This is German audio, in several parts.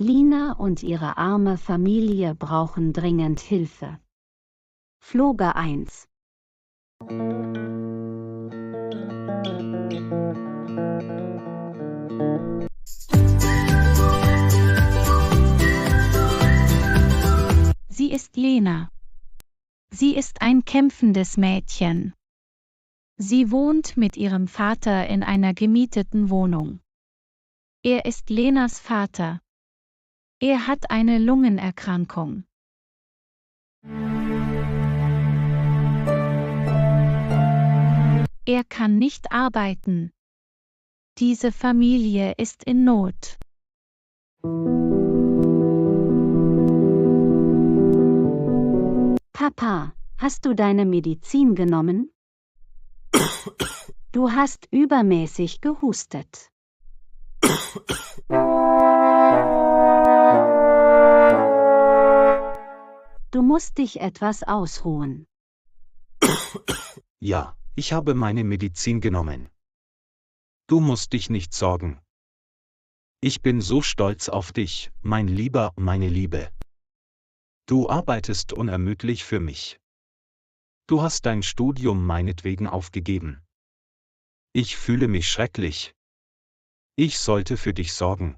Lina und ihre arme Familie brauchen dringend Hilfe. Folge 1. Sie ist Lena. Sie ist ein kämpfendes Mädchen. Sie wohnt mit ihrem Vater in einer gemieteten Wohnung. Er ist Lenas Vater. Er hat eine Lungenerkrankung. Er kann nicht arbeiten. Diese Familie ist in Not. Papa, hast du deine Medizin genommen? Du hast übermäßig gehustet. Du musst dich etwas ausruhen. Ja, ich habe meine Medizin genommen. Du musst dich nicht sorgen. Ich bin so stolz auf dich, mein Lieber, meine Liebe. Du arbeitest unermüdlich für mich. Du hast dein Studium meinetwegen aufgegeben. Ich fühle mich schrecklich. Ich sollte für dich sorgen.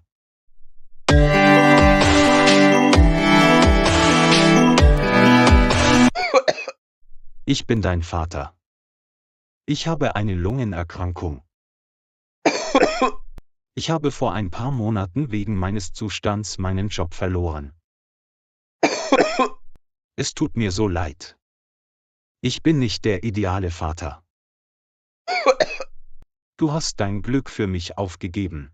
Ich bin dein Vater. Ich habe eine Lungenerkrankung. Ich habe vor ein paar Monaten wegen meines Zustands meinen Job verloren. Es tut mir so leid. Ich bin nicht der ideale Vater. Du hast dein Glück für mich aufgegeben.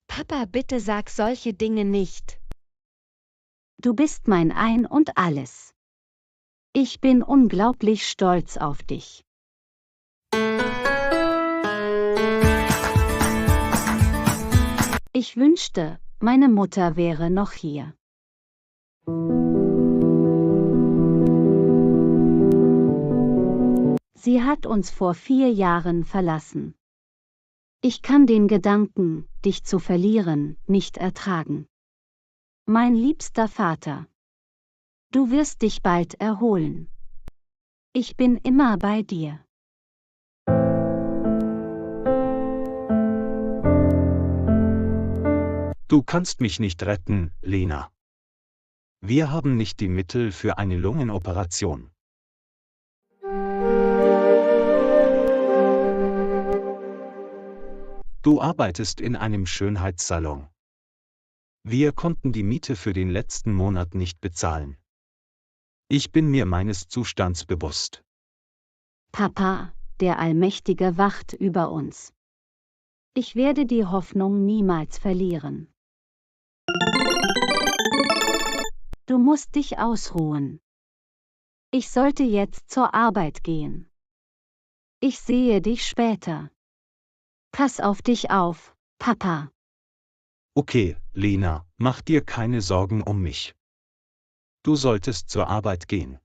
Papa, bitte sag solche Dinge nicht. Du bist mein Ein und Alles. Ich bin unglaublich stolz auf dich. Ich wünschte, meine Mutter wäre noch hier. Sie hat uns vor 4 Jahren verlassen. Ich kann den Gedanken, dich zu verlieren, nicht ertragen. Mein liebster Vater. Du wirst dich bald erholen. Ich bin immer bei dir. Du kannst mich nicht retten, Lena. Wir haben nicht die Mittel für eine Lungenoperation. Du arbeitest in einem Schönheitssalon. Wir konnten die Miete für den letzten Monat nicht bezahlen. Ich bin mir meines Zustands bewusst. Papa, der Allmächtige wacht über uns. Ich werde die Hoffnung niemals verlieren. Du musst dich ausruhen. Ich sollte jetzt zur Arbeit gehen. Ich sehe dich später. Pass auf dich auf, Papa. Okay, Lena, mach dir keine Sorgen um mich. Du solltest zur Arbeit gehen.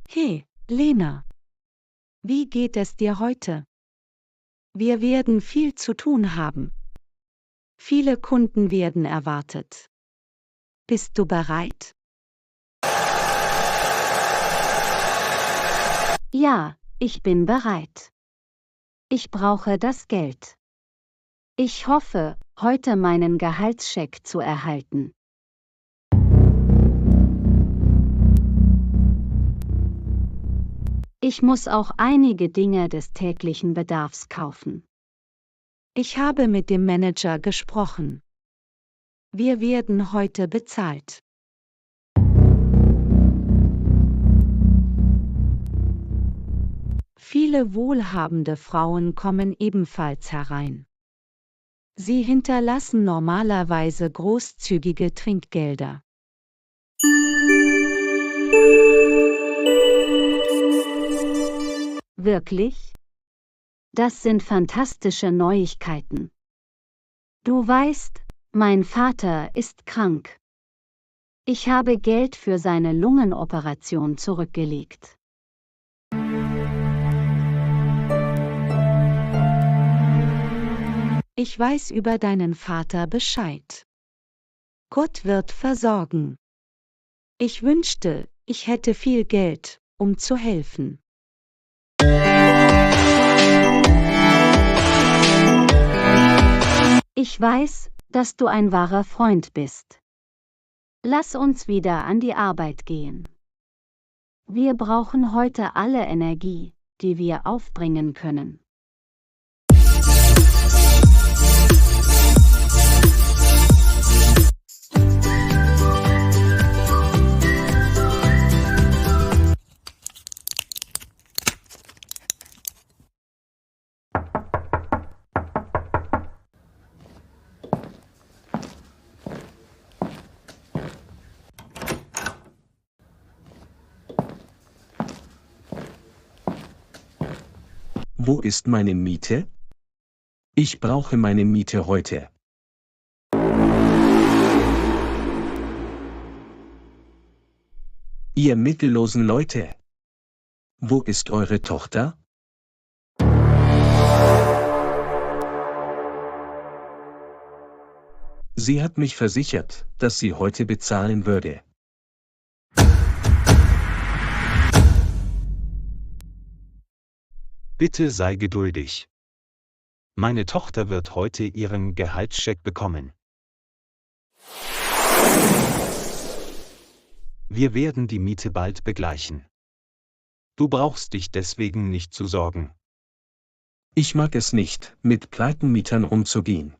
Hey, Lena. Wie geht es dir heute? Wir werden viel zu tun haben. Viele Kunden werden erwartet. Bist du bereit? Ja, ich bin bereit. Ich brauche das Geld. Ich hoffe, heute meinen Gehaltscheck zu erhalten. Ich muss auch einige Dinge des täglichen Bedarfs kaufen. Ich habe mit dem Manager gesprochen. Wir werden heute bezahlt. Viele wohlhabende Frauen kommen ebenfalls herein. Sie hinterlassen normalerweise großzügige Trinkgelder. Wirklich? Das sind fantastische Neuigkeiten. Du weißt, mein Vater ist krank. Ich habe Geld für seine Lungenoperation zurückgelegt. Ich weiß über deinen Vater Bescheid. Gott wird versorgen. Ich wünschte, ich hätte viel Geld, um zu helfen. Ich weiß, dass du ein wahrer Freund bist. Lass uns wieder an die Arbeit gehen. Wir brauchen heute alle Energie, die wir aufbringen können. Wo ist meine Miete? Ich brauche meine Miete heute. Ihr mittellosen Leute! Wo ist eure Tochter? Sie hat mich versichert, dass sie heute bezahlen würde. Bitte sei geduldig. Meine Tochter wird heute ihren Gehaltscheck bekommen. Wir werden die Miete bald begleichen. Du brauchst dich deswegen nicht zu sorgen. Ich mag es nicht, mit Pleitenmietern umzugehen.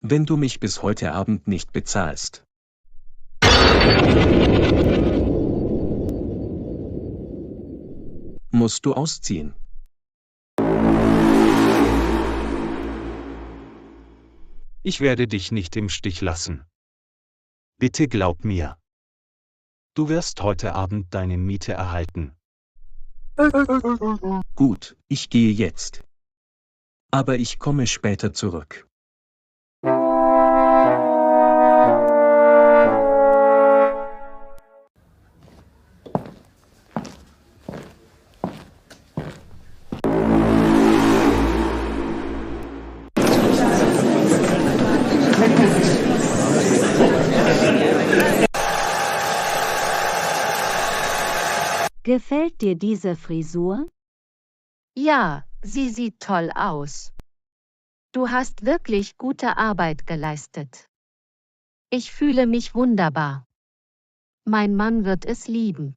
Wenn du mich bis heute Abend nicht bezahlst, musst du ausziehen. Ich werde dich nicht im Stich lassen. Bitte glaub mir. Du wirst heute Abend deine Miete erhalten. Gut, ich gehe jetzt. Aber ich komme später zurück. Gefällt dir diese Frisur? Ja, sie sieht toll aus. Du hast wirklich gute Arbeit geleistet. Ich fühle mich wunderbar. Mein Mann wird es lieben.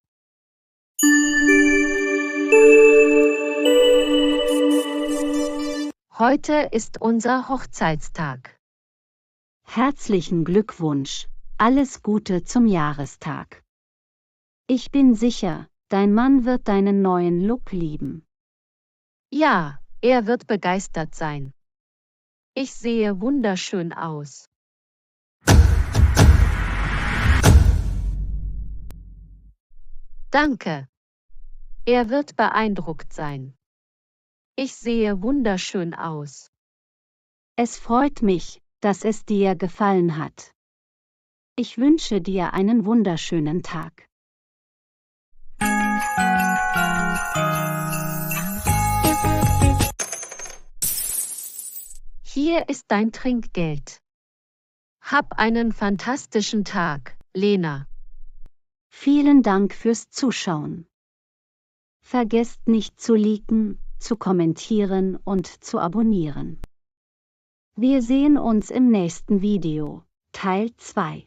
Heute ist unser Hochzeitstag. Herzlichen Glückwunsch, alles Gute zum Jahrestag. Ich bin sicher, dein Mann wird deinen neuen Look lieben. Ja, er wird begeistert sein. Ich sehe wunderschön aus. Danke. Er wird beeindruckt sein. Ich sehe wunderschön aus. Es freut mich, dass es dir gefallen hat. Ich wünsche dir einen wunderschönen Tag. Hier ist dein Trinkgeld. Hab einen fantastischen Tag, Lena. Vielen Dank fürs Zuschauen. Vergesst nicht zu liken, zu kommentieren und zu abonnieren. Wir sehen uns im nächsten Video, Teil 2.